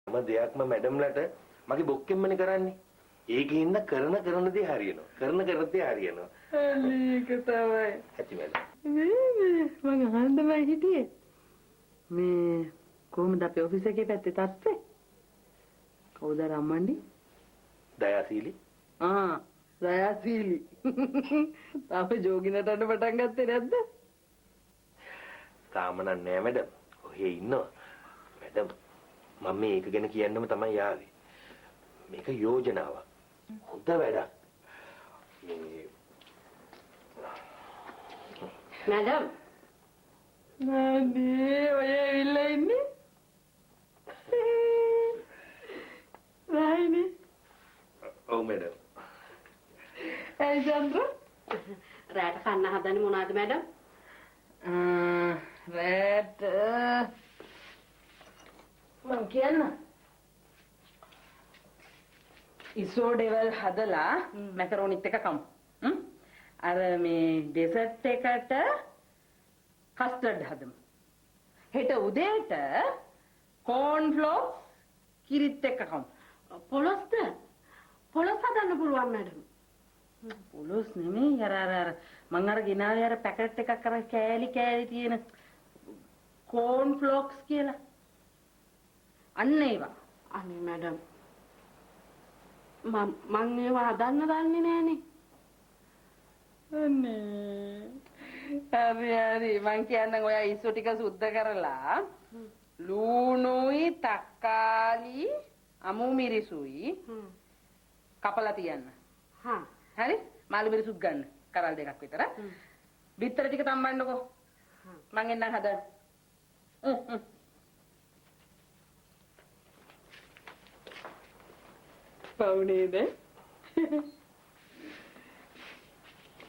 මම දෙයක්ම මැඩම්ලට මගේ බොක්කෙන්මනේ කරන්නේ. ඒකේ ඉන්න කරන දේ හරියනවා. කරන දේ හරියනවා. ඒක තමයි. ඇති මැඩම්. මම අහන්නමයි හිටියේ. මේ කොහොමද අපේ ඔෆිස් එකේ පැත්තේ තත්ත්වය? කවුද රම්මණ්ඩි? දයාසීලි. දයාසීලි. තාම ජෝගිනට අඬ පටන් ගත්තේ නැද්ද? තාම නෑ මැඩම්. ඔහේ ඉන්නවා. මැඩම් මම මේක ගැන කියන්නම තමයි ආවේ. මේක යෝජනාවක්. හොඳ වැඩක්. මේ මැඩම් නෑ ඔය ඇවිල්ලා ඉන්නේ. රායිනේ. ඔව් මැඩම්. ඒ චන්ද්‍ර රැට කන්න හදන්නේ මොනවද මැඩම්? රැට මං කියන්න. ඉසෝඩෙවල් හදලා මැකරෝනිත් එක කමු. අර මේ ඩෙසර්ට් එකට කස්ටර්ඩ් හදමු. හෙට උදේට කෝන් ෆ්ලෝක්ස් කිරිත් එක්ක කමු. පොලොස්ද? පොලොස් හදන්න පුළුවන් මැඩම්. පොලොස් නෙමෙයි අර මං අර ගෙනාවේ අර පැකට් එකක් අර කෑලි තියෙන කෝන් ෆ්ලෝක්ස් කියලා. අන්න ඒවා. අනේ මැඩම් මං ඒවා හදන්න දන්නේ නෑනේ. අනේ හරි මං කියන්නම් ඔයා ඉස්සු ටික සුද්ධ කරලා ලූණුයි තක්කාලි අමු මිරිසුයි කපලා තියන්න. හරි මාළු මිරිසුත් ගන්න කරල් දෙකක් විතර. බිත්තර ටික තම්බන්නකෝ. මං එන්නම් හදන්න. පවුනේද?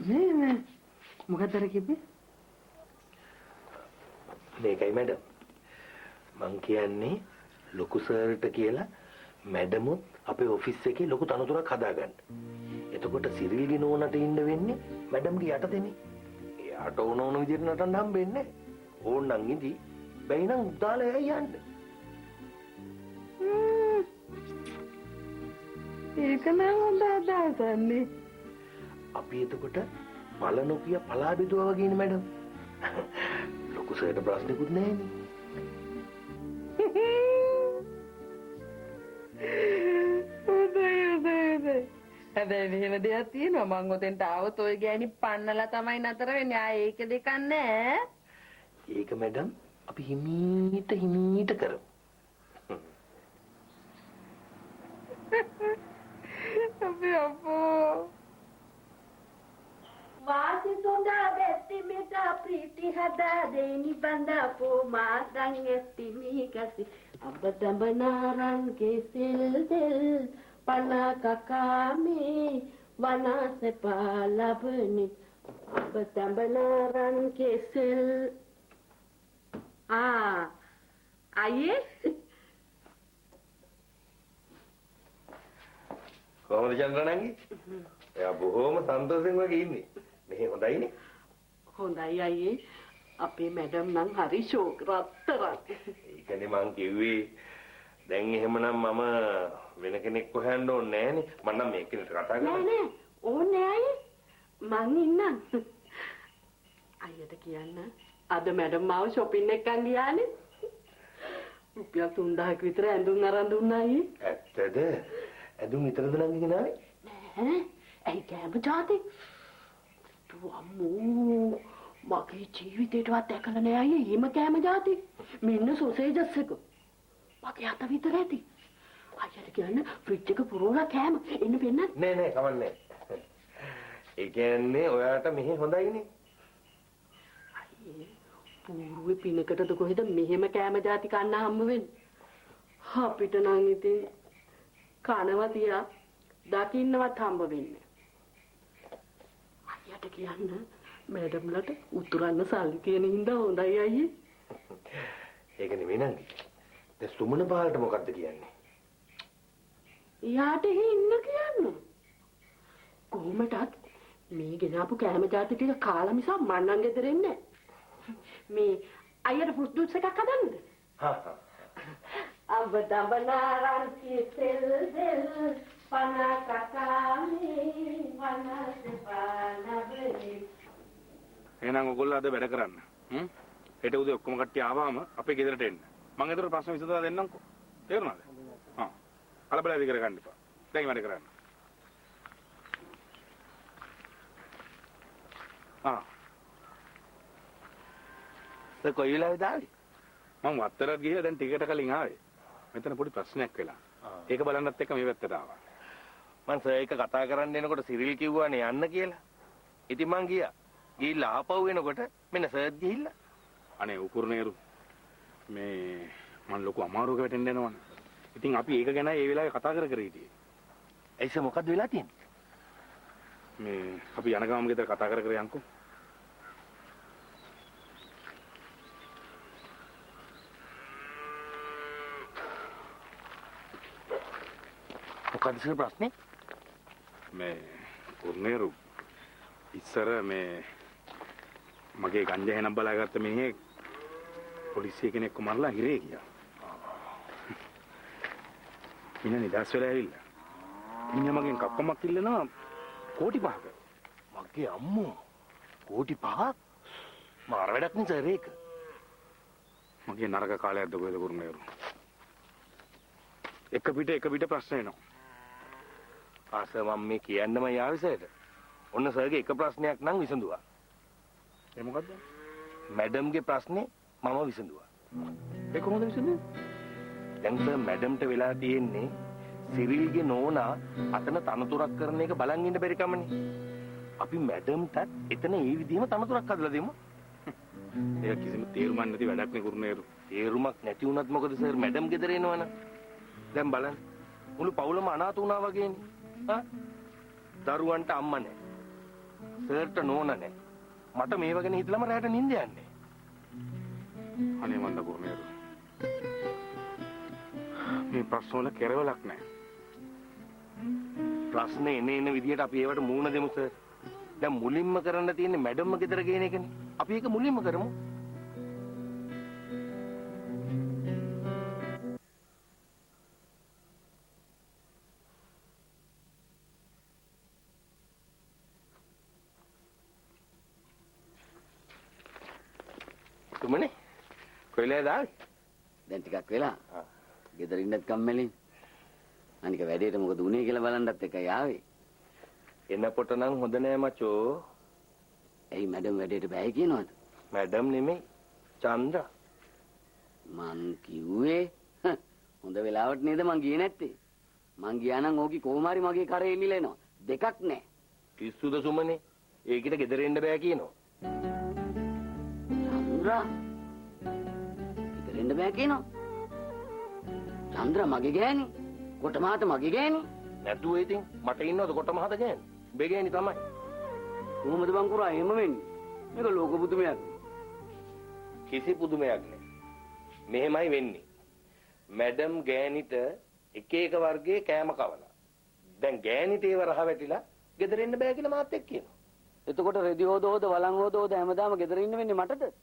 නේ මොකද කිව්වේ? මේකයි මැඩම්. මං කියන්නේ ලොකු සර්ට කියලා මැඩමුත් අපේ ඔෆිස් එකේ ලොකු තනතුරක් හදාගන්න. එතකොට සිරිල්ගේ නෝනට ඉන්න වෙන්නේ මැඩම්ගේ යටතේනේ. එයාට ඕන විදිහට නටන්න හම්බෙන්නේ. ඕන්නම් ඉදි බැයි නම් දාලා යන්න. ඒක නම් හොඳ අදහසන්නේ. අපි එතකොට පළ නොකිය පලා බෙදුවා වගේනේ මැඩම්. ලොකු සර්ට ප්‍රශ්නකුත් නැහැනේ. හැබැයි මෙහෙම දෙයක් තියෙනවා මං ඔතෙන්ට ආවොත් ඔය ගෑණි පන්නලා තමයි නතර වෙන්නේ. ඒක දෙකක් නෑ. ඒක මැඩම් අපි හිමීට කරමු. අපි අපෝ වාසි සොඳා බැස්ති මෙදා ප්‍රීති හදා දෙනි බඳා පෝ මාදන් ඇස්ති මීකසි අබ දඹනාරන් කෙසෙල් දෙල් පන කකාමේ වනසපා ලබනි අබ දඹනාරන් කෙසෙල් අයියේ කොහොමද චන්ද්‍රනංගි? එයා බොහොම සන්තෝෂෙන් වගේ ඉන්නේ. මෙහෙ හොඳයිනේ. හොඳයි අයියේ. අපේ මැඩම් නම් හරි ෂෝක් රත්තරන්. ඒකනේ මං කිව්වේ. දැන් එහෙමනම් මම වෙන කෙනෙක් හොයන්න ඕනේ නෑනේ. මම නම් මේ කෙනෙක්ට කතා කරන්නේ. නෑ ඕනේ අයියේ. මං ඉන්නම්. අයියට කියන්න අද මැඩම් මාව shopping එකක් ගියානේ. රුපියල් 3000ක විතර ඇඳුම් අරන් දුන්නා අයියේ. ඇත්තද? ඇඳුම් විතරද නංගි ගෙනාවේ? නෑ. ඇයි කෑම જાති? අම්මෝ මගේ ජීවිතේටවත් දැකලා නෑ අයියේ. ඊම කෑම જાති. මෙන්න සොසේජස් එක. මගේ අත විතර ඇති. අයියට කියන්න ෆ්‍රිජ් එක පුරවලා කෑම එන්න වෙන්න. නෑ කවන්නේ. ඒ කියන්නේ ඔයාට මෙහෙ හොඳයිනේ. අයියේ පූර්වේ පිනකටද කොහෙද මෙහෙම කෑම જાති කන්න හම්බ වෙන්නේ? අපිට නම් ඉතින් කනවා තියා දකින්නවත් හම්බ වෙන්නේ. අයියට කියන්න මැඩම්ලට උතුරන්න සල්ලි තියෙන හින්දා හොඳයි අයියේ. ඒක නෙමෙයි නංගි. දැන් සුමන බාලට මොකද්ද කියන්නේ? යාට ඉන්න කියන්න. කොහොමදත් මේ ගෙනාපු කෑම જાති ටික කාලා මිස මන්නම් ගෙදර එන්නේ. මේ අයියට ෆෘට් ජූස් එකක් හදන්නද? අඹ දඹනාරන් කිසෙල් දෙල් පන කකාමේ වනස පානබලි. එහෙනම් ඔයගොල්ලෝ අද වැඩ කරන්න. හෙට උදේ ඔක්කොම කට්ටිය ආවම අපේ ගෙදරට එන්න. මම ඒතර ප්‍රශ්න විසඳලා දෙන්නම්කෝ. තේරුණාද? හා. කලබල වෙවි කරගන්න එපා. දැන් වැඩ කරන්න. කොයි වෙලාවෙද ආවේ? මම වත්තරත් ගිහලා දැන් ටිකට කලින් ආවේ. මෙතන පොඩි ප්‍රශ්නයක් වෙලා. ඒක බලන්නත් එක්ක මේ පැත්තට ආවා. මං සර් එක කතා කරන්න එනකොට සිරිල් කිව්වානේ යන්න කියලා. ඉතින් මං ගියා. ගිහිල්ලා ආපහු එනකොට මෙන්න සර්ත් ගිහිල්ලා. අනේ උකුරුනේරු මේ මං ලොකු අමාරුවක වැටෙන්න යනවනේ. ඉතින් අපි ඒක ගැන ඒ වෙලාවේ කතා කර හිටියේ. ඇයිස මොකද්ද වෙලා තියෙන්නේ? මේ අපි යන ගමන් ගෙදර කතා කර යන්කෝ. මොකද්ද සර් ප්‍රශ්නේ? මේ උකුරුනේරු ඉස්සර මේ මගේ ගංජා හැනම් බලාගත්ත මිනිහෙක් පොලිසිය කෙනෙක්ව මරලා හිරේ ගියා. මිනිහ නිදහස් වෙලා ඇවිල්ලා. මිනිහ මගෙන් කප්පමක් ඉල්ලනවා කෝටි 5ක. මගේ අම්මෝ කෝටි 5ක්? මාර වැඩක් නේ සර් ඒක. මගේ නරක කාලයක්ද කොහෙද කුරුනේරු. එක පිට ප්‍රශ්න එනවා. ආසර් මම මේ කියන්නම යාවි සර්ට. ඔන්න සර්ගේ එක ප්‍රශ්නයක් නම් විසඳුවා. ඒ මොකද්ද? මැඩම්ගේ ප්‍රශ්නේ මම විසඳුවා. ඒ කොහොමද විසඳන්නේ? දැන් සර් මැඩම්ට වෙලා තියෙන්නේ සිරිල්ගේ නෝනා අතන තනතුරක් කරන එක බලන් ඉන්න බැරි කමනේ. අපි මැඩම්ටත් එතන ඒ විදිහම තනතුරක් හදලා දෙමු. ඒක කිසිම තේරුමක් නැති වැඩක් නේ කුරුනේරු. තේරුමක් නැති වුණත් මොකද සර් මැඩම් ගෙදර එනවනම්. දැන් බලන්න. මුළු පවුලම අනාථ වුණා වගේනේ. දරුවන්ට අම්මා නැහැ. සර්ට නෝනා නැහැ. මට මේව ගැන හිතලම රැට නිින්ද යන්නේ. අනේ මන්ද කුරුනේරු. මේ ප්‍රශ්න වල කෙරවලක් නැහැ. ප්‍රශ්න එන විදියට අපි ඒවට මූණ දෙමු සර්. දැන් මුලින්ම කරන්න තියෙන්නේ මැඩම්ම ගෙදර ගේන එකනේ. අපි ඒක මුලින්ම කරමු. තුමනේ කොයිලද ආවේ? දැන් ටිකක් වෙලා. ගෙදර ඉන්නත් කම්මැලි. අනික වැඩේට මොකද උනේ කියලා බලන්නත් එකයි ආවේ. එනකොට නම් හොඳ නෑ මචෝ. ඇයි මැඩම් වැඩේට බෑ කියනවද? මැඩම් නෙමෙයි. චන්ද්‍රා. මං කිව්වේ හොඳ වෙලාවට නේද මං ගියේ නැත්තේ. මං ගියා නම් ඕකි කොහොම හරි මගේ කරේ එමිලෙනවා. දෙකක් නෑ. පිස්සුද සුමනේ? ඒකිට ගෙදර එන්න බෑ කියනවා. චන්ද්‍රා. ගෙදර එන්න බෑ කියනවා. චන්ද්‍රා මගේ ගෑණි. කොට මහත මගේ ගෑණි. නැතුව ඉතින් මට ඉන්නවද කොට මහත ගෑණි? උඹේ ගෑණි තමයි. කොහොමද බං කුරා එහෙම වෙන්නේ? මේක ලෝක පුදුමයක්. කිසි පුදුමයක් නෑ. මෙහෙමයි වෙන්නේ. මැඩම් ගෑණිට එක එක වර්ගයේ කෑම කවලා. දැන් ගෑණිට ඒව රහ වැටිලා ගෙදර එන්න බෑ කියලා මාත් එක්ක කියනවා. එතකොට රෙදි හොද හොද වලං හොද හොද හැමදාම ගෙදර ඉන්න වෙන්නේ මටද?